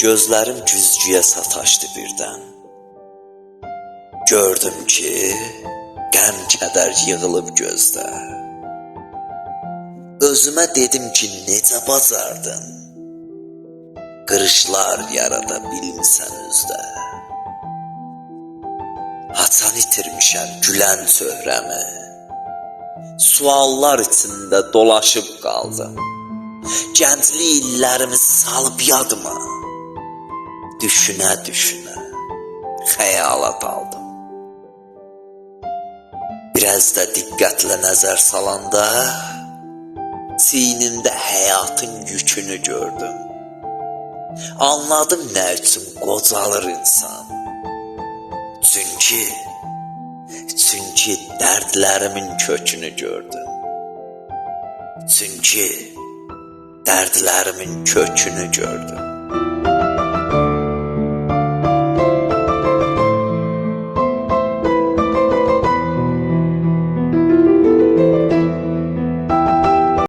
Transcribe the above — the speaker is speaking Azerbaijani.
Gözlərim güzgüyə sataşdı birdən. Gördüm ki, qəm kədər yığılıb gözdə. Özümə dedim ki, necə bacardın? Qırışlar yarada bilmisən özdə. Haçan itirmişəm gülən çöhrəmi. Suallar içində dolaşıb qaldım. Gənclik illərimi salıb yadıma. Düşünə-düşünə xəyala daldım. Biraz da diqqətlə nəzər salanda çiynimdə həyatın yükünü gördüm. Anladım nə üçün qocalır insan. Çünki dərdlərimin kökünü gördüm. Çünki dərdlərimin kökünü gördüm.